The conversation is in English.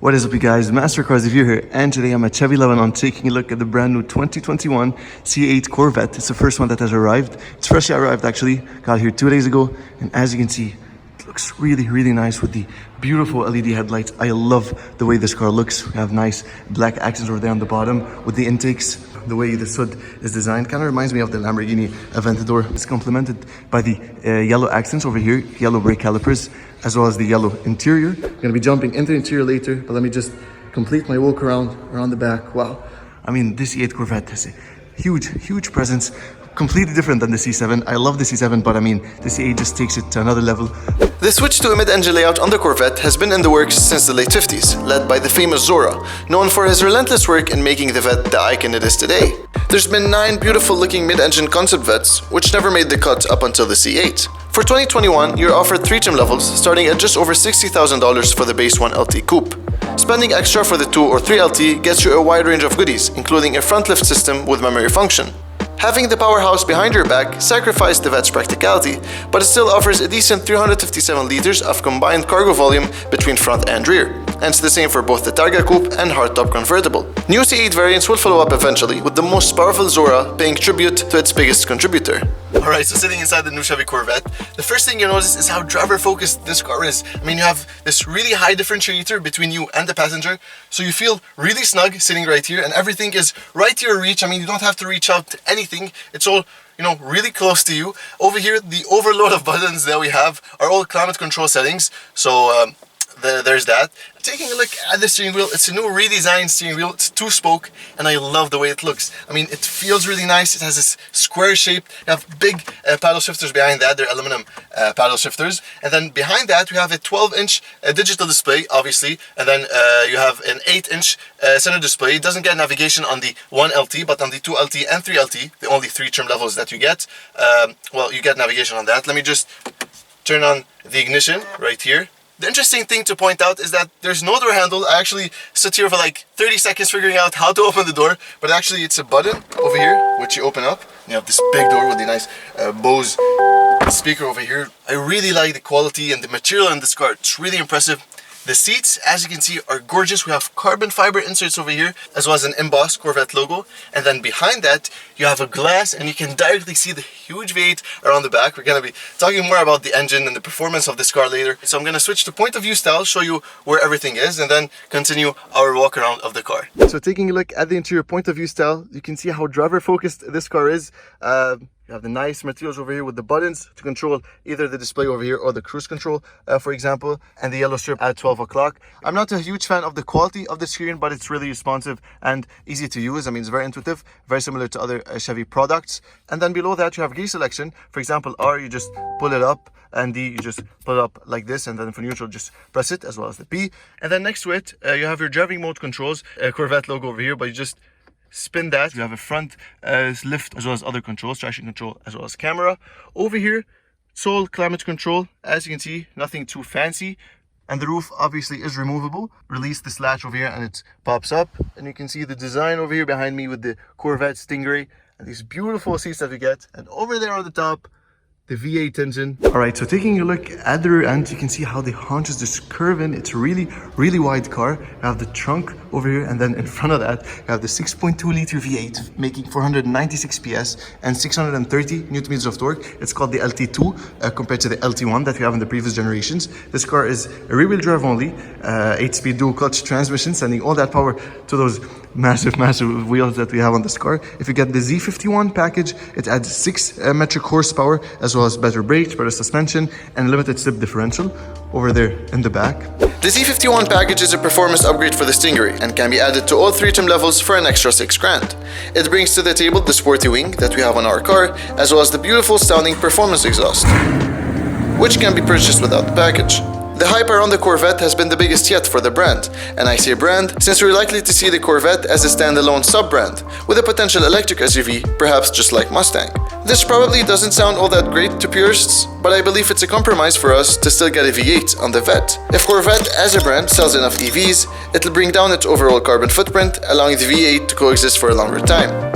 What is up, you guys? Master Cars Review here, and today I'm at Chevy Lebanon taking a look at the brand new 2021 C8 Corvette. It's the first one that has arrived. It's freshly arrived actually, got here 2 days ago, and as you can see, it looks really nice with the beautiful LED headlights. I love the way this car looks. We have nice black accents over there on the bottom with the intakes. The way this hood is designed kind of reminds me of the Lamborghini Aventador. It's complemented by the yellow accents over here, yellow brake calipers, as well as the yellow interior. I'm gonna be jumping into the interior later, but let me just complete my walk around the back. Wow. I mean, this C8 Corvette has a huge presence. Completely different than the C7. I love the C7, but I mean, the C8 just takes it to another level. The switch to a mid-engine layout on the Corvette has been in the works since the late 50s, led by the famous Zora, known for his relentless work in making the Vette the icon it is today. There's been 9 beautiful-looking mid-engine concept Vettes, which never made the cut up until the C8. For 2021, you're offered 3 trim levels, starting at just over $60,000 for the base 1LT coupe. Spending extra for the 2 or 3LT gets you a wide range of goodies, including a front lift system with memory function. Having the powerhouse behind your back sacrificed the Vette's practicality, but it still offers a decent 357 liters of combined cargo volume between front and rear. And it's the same for both the Targa Coupe and hardtop convertible. New C8 variants will follow up eventually, with the most powerful Zora paying tribute to its biggest contributor. Alright, so sitting inside the new Chevy Corvette, the first thing you notice is how driver-focused this car is. I mean, you have this really high differentiator between you and the passenger, so you feel really snug sitting right here, and everything is right to your reach. I mean, you don't have to reach out to anything. It's all, really close to you. Over here, the overload of buttons that we have are all climate control settings, so there's that. Taking a look at the steering wheel, it's a new redesigned steering wheel. It's 2-spoke, and I love the way it looks. I mean, it feels really nice. It has this square shape. You have big paddle shifters behind that. They're aluminum paddle shifters. And then behind that, we have a 12-inch digital display, obviously. And then you have an 8-inch center display. It doesn't get navigation on the 1LT, but on the 2LT and 3LT, the only 3 trim levels that you get, well, you get navigation on that. Let me just turn on the ignition right here. The interesting thing to point out is that there's no door handle. I actually stood here for like 30 seconds figuring out how to open the door, but actually it's a button over here which you open up. You have this big door with the nice Bose speaker over here. I really like the quality and the material in this car. It's really impressive. The seats, as you can see, are gorgeous. We have carbon fiber inserts over here, as well as an embossed Corvette logo. And then behind that, you have a glass, and you can directly see the huge V8 around the back. We're going to be talking more about the engine and the performance of this car later. So I'm going to switch to point of view style, show you where everything is, and then continue our walk around of the car. So taking a look at the interior point of view style, you can see how driver focused this car is. You have the nice materials over here with the buttons to control either the display over here or the cruise control, for example, and the yellow strip at 12 o'clock. I'm not a huge fan of the quality of the screen, but it's really responsive and easy to use. I mean, it's very intuitive, very similar to other Chevy products. And then below that, you have gear selection. For example, R, you just pull it up, and D, you just pull it up like this, and then for neutral, just press it, as well as the P. And then next to it, you have your driving mode controls, Corvette logo over here, but you just spin that. You have a front lift, as well as other controls, traction control, as well as camera. Over here, sole climate control. As you can see, nothing too fancy. And the roof obviously is removable. Release this latch over here and it pops up. And you can see the design over here behind me with the Corvette Stingray and these beautiful seats that we get. And over there on the top, the V8 engine. All right, so taking a look at the rear end, you can see how the haunches just curve in. It's a really wide car. You have the trunk over here, and then in front of that, you have the 6.2 liter V8 making 496 PS and 630 Newton meters of torque. It's called the LT2 compared to the LT1 that we have in the previous generations. This car is a rear-wheel drive only, 8-speed dual clutch transmission, sending all that power to those massive wheels that we have on this car. If you get the Z51 package, it adds 6 metric horsepower, as well as better brakes, better suspension, and limited slip differential over there in the back. The Z51 package is a performance upgrade for the Stingray and can be added to all 3 trim levels for an extra $6,000. It brings to the table the sporty wing that we have on our car, as well as the beautiful sounding performance exhaust, which can be purchased without the package. The hype around the Corvette has been the biggest yet for the brand, and I say brand since we're likely to see the Corvette as a standalone sub-brand, with a potential electric SUV, perhaps just like Mustang. This probably doesn't sound all that great to purists, but I believe it's a compromise for us to still get a V8 on the Vette. If Corvette as a brand sells enough EVs, it'll bring down its overall carbon footprint, allowing the V8 to coexist for a longer time.